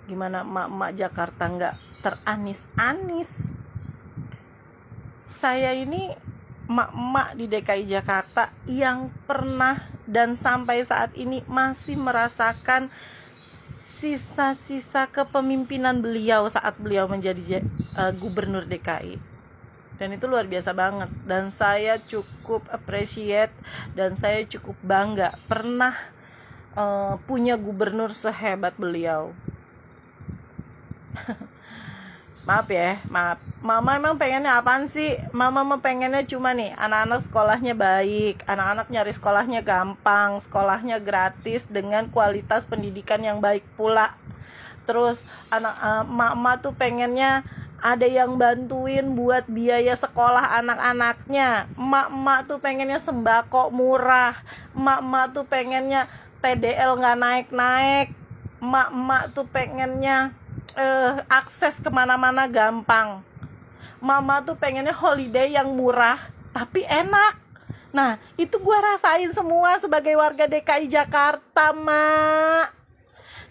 Gimana emak-emak Jakarta nggak teranis-anis? Saya ini emak-emak di DKI Jakarta yang pernah dan sampai saat ini masih merasakan sisa-sisa kepemimpinan beliau saat beliau menjadi gubernur DKI. Dan itu luar biasa banget. Dan saya cukup appreciate dan saya cukup bangga pernah punya gubernur sehebat beliau. Maaf ya, maaf. Mama emang pengennya apaan sih? Mama pengennya cuma nih, anak-anak sekolahnya baik, anak-anak nyari sekolahnya gampang, sekolahnya gratis dengan kualitas pendidikan yang baik pula. Terus mama tuh pengennya ada yang bantuin buat biaya sekolah anak-anaknya. Emak tuh pengennya sembako murah. Emak tuh pengennya TDL nggak naik-naik. Emak tuh pengennya akses kemana-mana gampang. Mama tuh pengennya holiday yang murah tapi enak. Nah, itu gue rasain semua sebagai warga DKI Jakarta, Mak.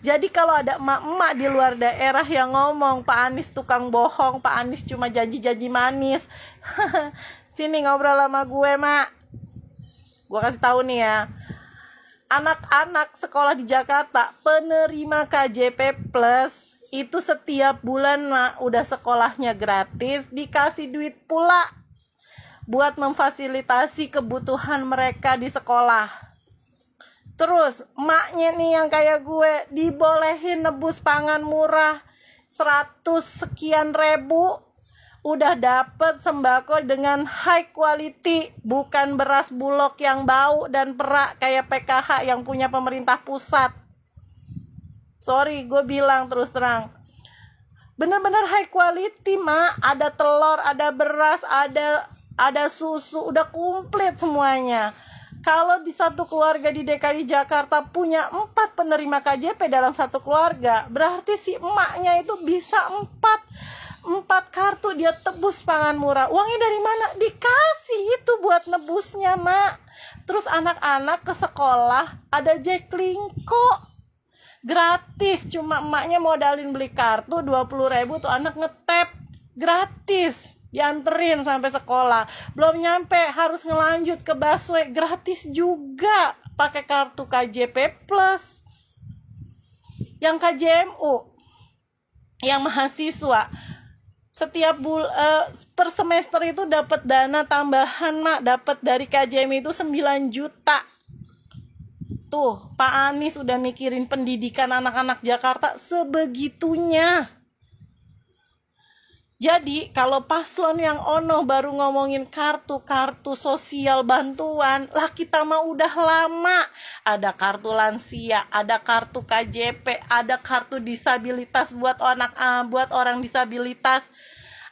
Jadi kalau ada emak-emak di luar daerah yang ngomong Pak Anies tukang bohong, Pak Anies cuma janji-janji manis, sini ngobrol sama gue, Mak. Gue kasih tahu nih ya, anak-anak sekolah di Jakarta penerima KJP Plus itu setiap bulan udah sekolahnya gratis, dikasih duit pula buat memfasilitasi kebutuhan mereka di sekolah. Terus emaknya nih yang kayak gue dibolehin nebus pangan murah 100 sekian ribu, udah dapet sembako dengan high quality, bukan beras bulog yang bau dan perak kayak PKH yang punya pemerintah pusat. Sorry, gue bilang terus terang, bener-bener high quality, Mak. Ada telur, ada beras, ada susu, udah komplit semuanya. Kalau di satu keluarga di DKI Jakarta punya 4 penerima KJP dalam satu keluarga, berarti si emaknya itu bisa 4 kartu dia tebus pangan murah. Uangnya dari mana? Dikasih itu buat nebusnya, Mak. Terus anak-anak ke sekolah ada Jaklingko gratis, cuma emaknya modalin beli kartu 20.000 tuh anak ngetep gratis, dianterin sampai sekolah. Belum nyampe harus ngelanjut ke busway, gratis juga pakai kartu KJP Plus. Yang KJMU, yang mahasiswa setiap per semester itu dapat dana tambahan, Mak. Dapat dari KJM itu 9 juta. Tuh, Pak Anies udah mikirin pendidikan anak-anak Jakarta sebegitunya. Jadi, kalau paslon yang ono baru ngomongin kartu sosial bantuan, lah kita mah udah lama. Ada kartu lansia, ada kartu KJP, ada kartu disabilitas buat orang disabilitas.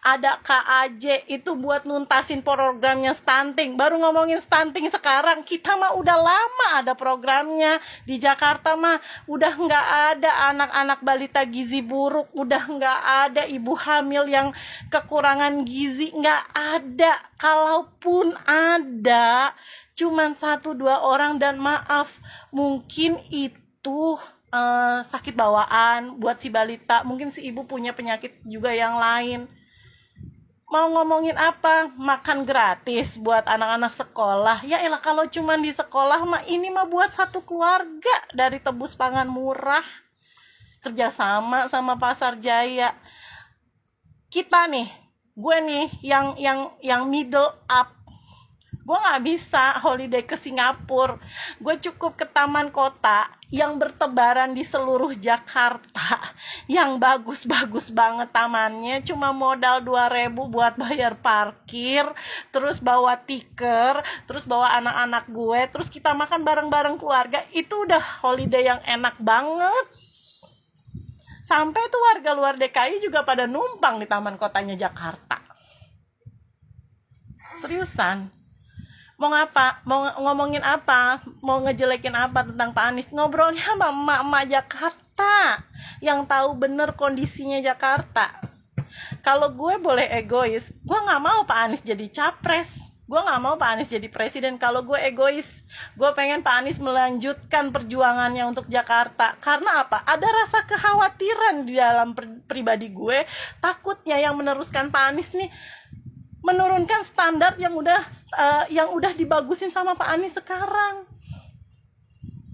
Ada KAJ itu buat nuntasin programnya stunting. Baru ngomongin stunting sekarang, kita mah udah lama ada programnya. Di Jakarta mah udah nggak ada anak-anak balita gizi buruk, udah nggak ada ibu hamil yang kekurangan gizi, nggak ada. Kalaupun ada, cuman 1-2 orang, dan maaf, mungkin itu sakit bawaan buat si balita, mungkin si ibu punya penyakit juga yang lain. Mau ngomongin apa? Makan gratis buat anak-anak sekolah. Ya elah, kalau cuman di sekolah mah ini mah buat satu keluarga dari tebus pangan murah. Kerjasama sama Pasar Jaya. Kita nih, gue nih yang middle up. Gue gak bisa holiday ke Singapura. Gue cukup ke taman kota yang bertebaran di seluruh Jakarta, yang bagus-bagus banget tamannya, cuma modal 2.000 buat bayar parkir, terus bawa tiker, terus bawa anak-anak gue, terus kita makan bareng-bareng keluarga. Itu udah holiday yang enak banget. Sampai tuh warga luar DKI juga pada numpang di taman kotanya Jakarta. Seriusan. Mau ngapa? Mau ngomongin apa? Mau ngejelekin apa tentang Pak Anies? Ngobrolnya sama emak-emak Jakarta yang tahu bener kondisinya Jakarta. Kalau gue boleh egois, gue gak mau Pak Anies jadi capres. Gue nggak mau Pak Anies jadi presiden. Kalau gue egois, gue pengen Pak Anies melanjutkan perjuangannya untuk Jakarta. Karena apa? Ada rasa kekhawatiran di dalam pribadi gue. Takutnya yang meneruskan Pak Anies nih menurunkan standar yang udah dibagusin sama Pak Anies sekarang.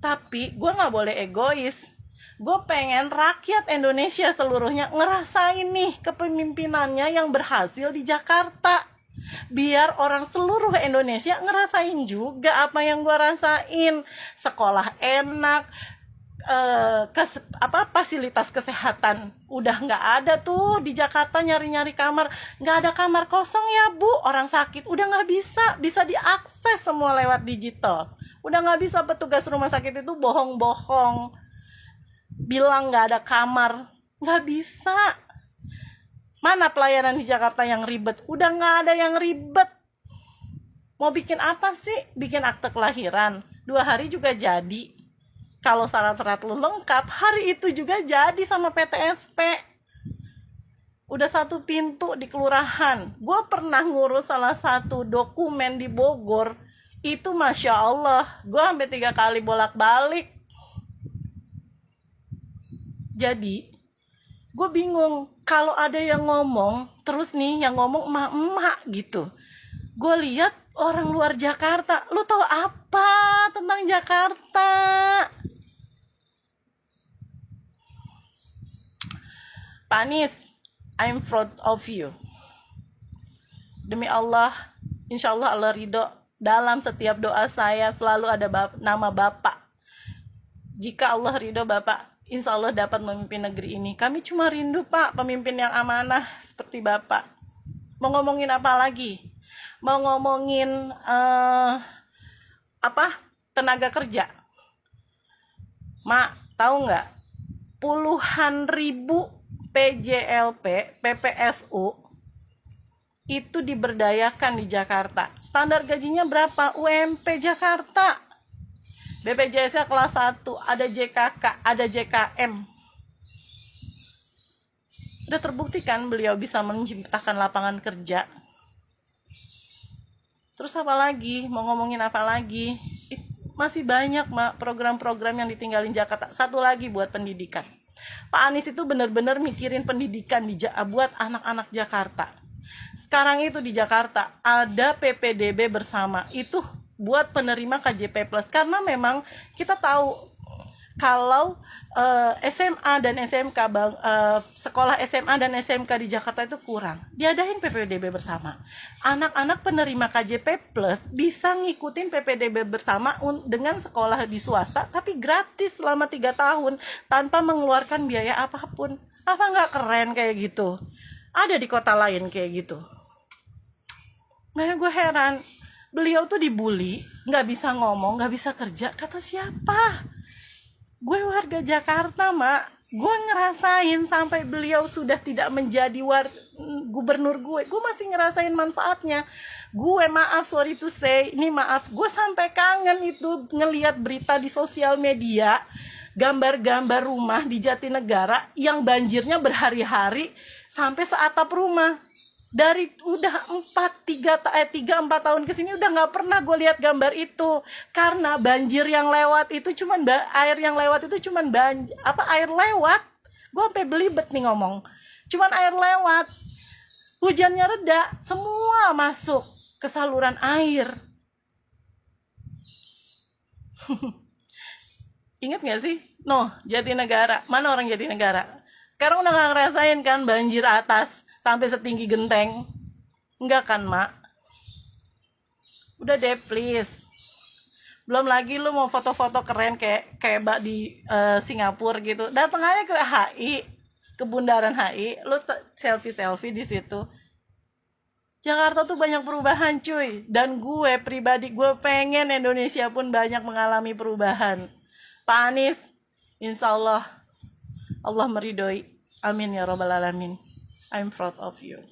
Tapi gue nggak boleh egois. Gue pengen rakyat Indonesia seluruhnya ngerasain nih kepemimpinannya yang berhasil di Jakarta. Biar orang seluruh Indonesia ngerasain juga apa yang gue rasain. Sekolah enak, fasilitas kesehatan udah nggak ada tuh di Jakarta. Nyari-nyari kamar, nggak ada kamar kosong ya Bu. Orang sakit udah nggak bisa diakses semua lewat digital. Udah nggak bisa petugas rumah sakit itu bohong-bohong bilang nggak ada kamar, nggak bisa. Mana pelayanan di Jakarta yang ribet? Udah nggak ada yang ribet. Mau bikin apa sih? Bikin akte kelahiran 2 hari juga jadi. Kalau syarat-syarat lu lengkap, hari itu juga jadi sama PTSP. Udah 1 pintu di kelurahan. Gue pernah ngurus salah satu dokumen di Bogor. Itu Masya Allah, gue sampai 3 kali bolak-balik. Jadi gue bingung kalau ada yang ngomong terus nih, yang ngomong emak-emak gitu. Gue lihat orang luar Jakarta, lu tahu apa tentang Jakarta? Pak Anies, I'm proud of you. Demi Allah, insya Allah Allah ridho. Dalam setiap doa saya selalu ada nama Bapak. Jika Allah ridho Bapak, insya Allah dapat memimpin negeri ini. Kami cuma rindu Pak, pemimpin yang amanah seperti Bapak. Mau ngomongin apa lagi? Mau ngomongin tenaga kerja. Mak, tahu nggak? Puluhan ribu PJLP, PPSU itu diberdayakan di Jakarta. Standar gajinya berapa? UMP Jakarta. BPJS-nya kelas 1, ada JKK, ada JKM. Udah terbukti kan beliau bisa menciptakan lapangan kerja. Terus apa lagi? Mau ngomongin apa lagi? Masih banyak Mak program-program yang ditinggalin Jakarta. Satu lagi buat pendidikan. Pak Anies itu benar-benar mikirin pendidikan buat anak-anak Jakarta. Sekarang itu di Jakarta ada PPDB bersama. Itu buat penerima KJP Plus, karena memang kita tahu kalau SMA dan SMK sekolah SMA dan SMK di Jakarta itu kurang, diadain PPDB bersama. Anak-anak penerima KJP Plus bisa ngikutin PPDB bersama dengan sekolah di swasta, tapi gratis selama 3 tahun tanpa mengeluarkan biaya apapun. Apa nggak keren kayak gitu? Ada di kota lain kayak gitu. Makanya gue heran, beliau tuh dibully, nggak bisa ngomong, nggak bisa kerja. Kata siapa? Gue warga Jakarta, Mak. Gue ngerasain sampai beliau sudah tidak menjadi gubernur gue masih ngerasain manfaatnya. Gue sorry to say, ini maaf, gue sampai kangen itu ngelihat berita di sosial media, gambar-gambar rumah di Jatinegara yang banjirnya berhari-hari sampai seatap rumah. Dari udah 3-4 tahun kesini udah nggak pernah gue lihat gambar itu, karena banjir yang lewat itu cuman air lewat. Gue sampai belibet nih ngomong, cuman air lewat, hujannya reda, semua masuk ke saluran air. Ingat nggak sih? Jatinegara, mana orang Jatinegara? Sekarang udah nggak ngerasain kan banjir atas sampai setinggi genteng? Enggak kan, Mak? Udah deh, please. Belum lagi lu mau foto-foto keren kayak Mbak di Singapura gitu. Datang aja ke HI, ke Bundaran HI, lu selfie di situ. Jakarta tuh banyak perubahan, cuy. Dan gue pribadi, gue pengen Indonesia pun banyak mengalami perubahan. Pak Anies, insya Allah Allah meridhoi. Amin ya rabbal alamin. I'm proud of you.